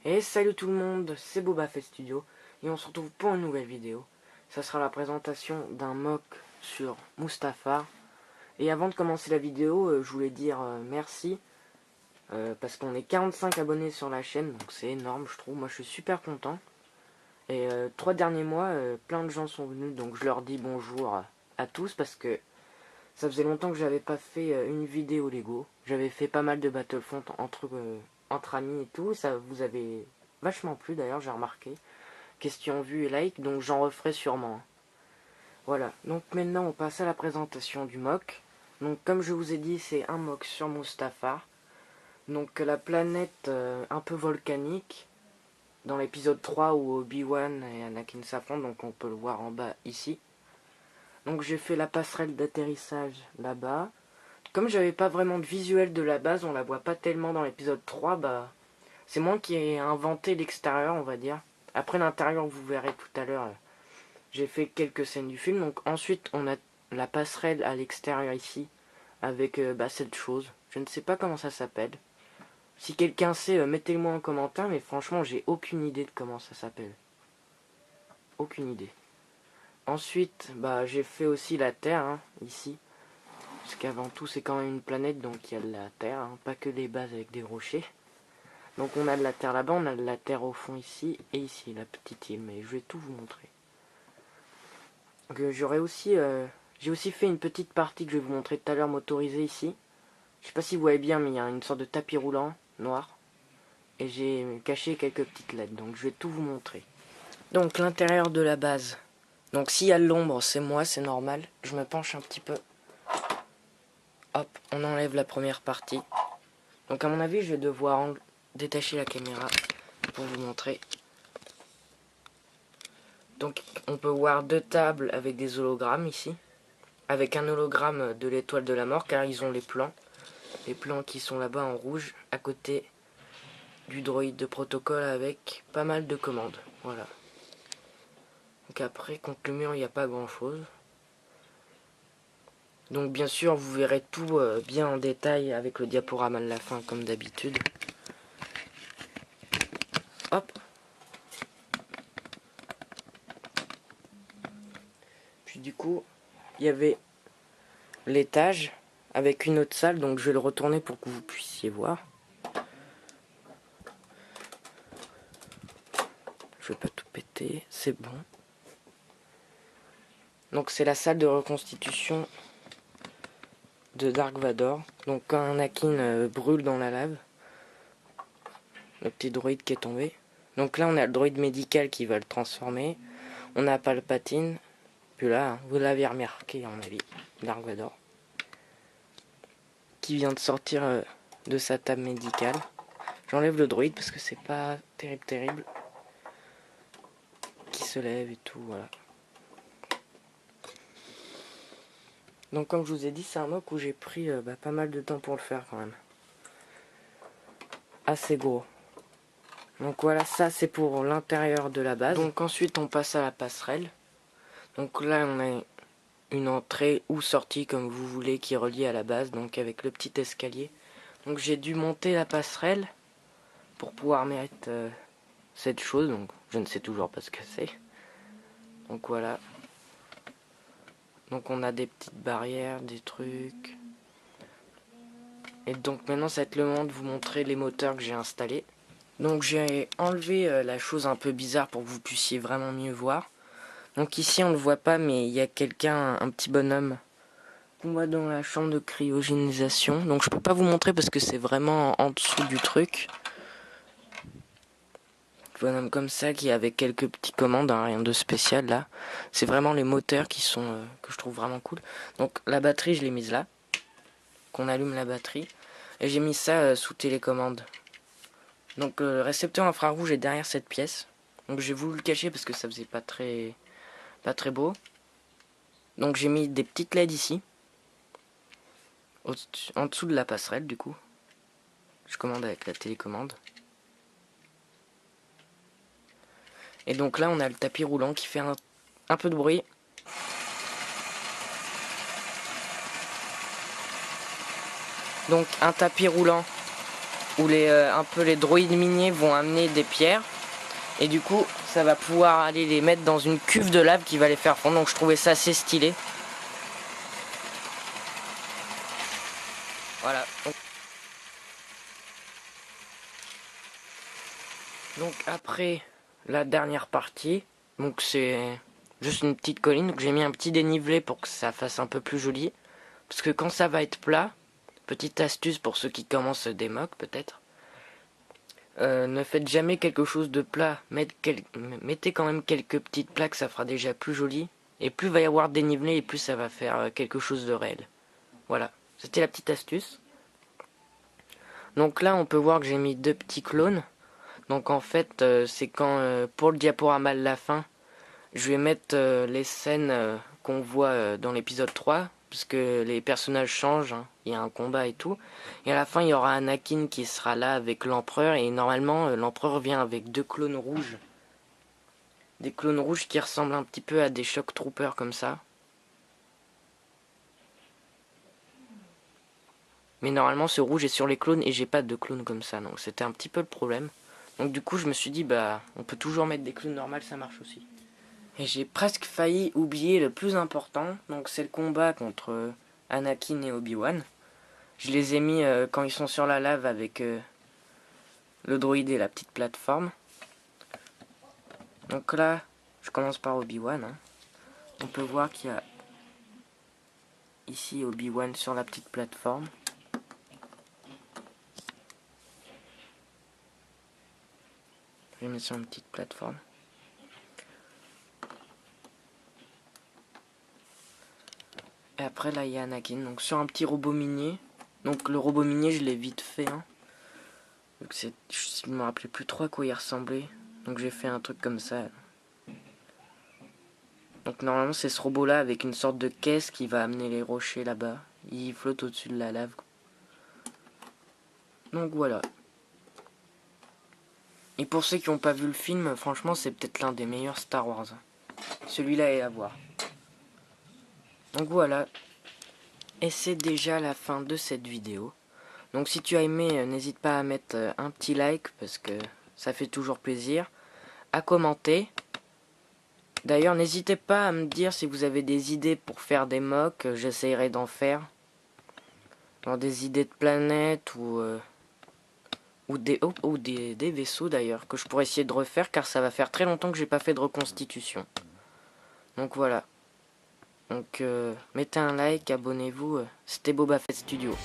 Et salut tout le monde, c'est Boba Fett Studio et on se retrouve pour une nouvelle vidéo. Ça sera la présentation d'un mock sur Mustafar. Et avant de commencer la vidéo, je voulais dire merci parce qu'on est 45 abonnés sur la chaîne, donc c'est énorme je trouve. Moi je suis super content. Et 3 derniers mois, plein de gens sont venus, donc je leur dis bonjour à tous parce que ça faisait longtemps que j'avais pas fait une vidéo Lego. J'avais fait pas mal de Battlefront entre amis et tout. Ça vous avait vachement plu d'ailleurs, j'ai remarqué. Question vue et like, donc j'en referai sûrement. Voilà, donc maintenant on passe à la présentation du mock. Donc comme je vous ai dit, c'est un mock sur Mustafar. Donc la planète un peu volcanique. Dans l'épisode 3 où Obi-Wan et Anakin s'affrontent, donc on peut le voir en bas ici. Donc j'ai fait la passerelle d'atterrissage là-bas. Comme j'avais pas vraiment de visuel de la base, on la voit pas tellement dans l'épisode 3, bah c'est moi qui ai inventé l'extérieur, on va dire. Après l'intérieur, vous verrez tout à l'heure, j'ai fait quelques scènes du film. Donc ensuite, on a la passerelle à l'extérieur ici, avec cette chose. Je ne sais pas comment ça s'appelle. Si quelqu'un sait, mettez-le moi en commentaire, mais franchement, j'ai aucune idée de comment ça s'appelle. Aucune idée. Ensuite, j'ai fait aussi la Terre, hein, ici. Parce qu'avant tout, c'est quand même une planète, donc il y a de la Terre, hein, pas que des bases avec des rochers. Donc on a de la Terre là-bas, on a de la Terre au fond ici, et ici, la petite île, mais je vais tout vous montrer. Donc j'ai aussi fait une petite partie que je vais vous montrer tout à l'heure motorisée ici. Je sais pas si vous voyez bien, mais il y a une sorte de tapis roulant noir. Et j'ai caché quelques petites LED, donc je vais tout vous montrer. Donc l'intérieur de la base. Donc s'il y a de l'ombre, c'est moi, c'est normal. Je me penche un petit peu. Hop, on enlève la première partie. Donc à mon avis, je vais devoir détacher la caméra pour vous montrer. Donc on peut voir deux tables avec des hologrammes ici. Avec un hologramme de l'étoile de la mort, car ils ont les plans. Les plans qui sont là-bas en rouge, à côté du droïde de protocole avec pas mal de commandes. Voilà. Donc après, contre le mur, il n'y a pas grand-chose. Donc bien sûr, vous verrez tout bien en détail avec le diaporama de la fin, comme d'habitude. Hop. Puis du coup, il y avait l'étage avec une autre salle, donc je vais le retourner pour que vous puissiez voir. Je vais pas tout péter, c'est bon. Donc c'est la salle de reconstitution de Dark Vador. Donc quand Anakin brûle dans la lave, le petit droïde qui est tombé. Donc là on a le droïde médical qui va le transformer. On a Palpatine. Puis là, vous l'avez remarqué à mon avis, Dark Vador. Qui vient de sortir de sa table médicale. J'enlève le droïde parce que c'est pas terrible. Qui se lève et tout, voilà. Donc comme je vous ai dit, c'est un mock où j'ai pris pas mal de temps pour le faire quand même. Assez gros. Donc voilà, ça c'est pour l'intérieur de la base. Donc ensuite on passe à la passerelle. Donc là on a une entrée ou sortie comme vous voulez qui est reliée à la base, donc avec le petit escalier. Donc j'ai dû monter la passerelle pour pouvoir mettre cette chose, donc je ne sais toujours pas ce que c'est. Donc voilà. Donc on a des petites barrières, des trucs. Et donc maintenant ça va être le moment de vous montrer les moteurs que j'ai installés. Donc j'ai enlevé la chose un peu bizarre pour que vous puissiez vraiment mieux voir. Donc ici on ne le voit pas, mais il y a quelqu'un, un petit bonhomme qu'on voit dans la chambre de cryogénisation. Donc je peux pas vous montrer parce que c'est vraiment en dessous du truc. Bonhomme comme ça qui est avec quelques petites commandes, hein, rien de spécial là. C'est vraiment les moteurs qui sont que je trouve vraiment cool. Donc la batterie je l'ai mise là, qu'on allume la batterie, et j'ai mis ça sous télécommande. Donc le récepteur infrarouge est derrière cette pièce. Donc j'ai voulu le cacher parce que ça faisait pas très beau. Donc j'ai mis des petites LED ici, en dessous de la passerelle du coup. Je commande avec la télécommande. Et donc là on a le tapis roulant qui fait un peu de bruit. Donc un tapis roulant où un peu les droïdes miniers vont amener des pierres. Et du coup, ça va pouvoir aller les mettre dans une cuve de lave qui va les faire fondre. Donc je trouvais ça assez stylé. Voilà. Donc après la dernière partie, donc c'est juste une petite colline. Donc j'ai mis un petit dénivelé pour que ça fasse un peu plus joli. Parce que quand ça va être plat, petite astuce pour ceux qui commencent des mocks peut-être. Ne faites jamais quelque chose de plat, mettez quand même quelques petites plaques, ça fera déjà plus joli. Et plus il va y avoir dénivelé et plus ça va faire quelque chose de réel. Voilà, c'était la petite astuce. Donc là on peut voir que j'ai mis 2 petits clones. Donc en fait c'est quand pour le diaporama de la fin, je vais mettre les scènes qu'on voit dans l'épisode 3. Parce que les personnages changent, hein. Il y a un combat et tout. Et à la fin, il y aura Anakin qui sera là avec l'empereur. Et normalement, l'empereur vient avec 2 clones rouges. Des clones rouges qui ressemblent un petit peu à des Shock Troopers comme ça. Mais normalement, ce rouge est sur les clones et j'ai pas de clones comme ça. Donc c'était un petit peu le problème. Donc du coup, je me suis dit, bah, on peut toujours mettre des clones normales, ça marche aussi. Et j'ai presque failli oublier le plus important. Donc c'est le combat contre Anakin et Obi-Wan. Je les ai mis quand ils sont sur la lave avec le droïde et la petite plateforme. Donc là, je commence par Obi-Wan. Hein. On peut voir qu'il y a ici Obi-Wan sur la petite plateforme. Je vais mettre sur une petite plateforme. Et après là, il y a Anakin. Donc sur un petit robot minier. Donc le robot minier, je l'ai vite fait. Hein. Donc je ne me rappelais plus trop à quoi il ressemblait. Donc j'ai fait un truc comme ça. Donc normalement c'est ce robot là avec une sorte de caisse qui va amener les rochers là-bas. Il flotte au-dessus de la lave. Donc voilà. Et pour ceux qui n'ont pas vu le film, franchement c'est peut-être l'un des meilleurs Star Wars. Celui-là est à voir. Donc voilà. Et c'est déjà la fin de cette vidéo. Donc si tu as aimé, n'hésite pas à mettre un petit like parce que ça fait toujours plaisir. À commenter. D'ailleurs, n'hésitez pas à me dire si vous avez des idées pour faire des mocks. J'essayerai d'en faire. Dans des idées de planètes ou des vaisseaux d'ailleurs. Que je pourrais essayer de refaire car ça va faire très longtemps que j'ai pas fait de reconstitution. Donc voilà. Donc mettez un like, abonnez-vous. C'était Boba Fett Studio.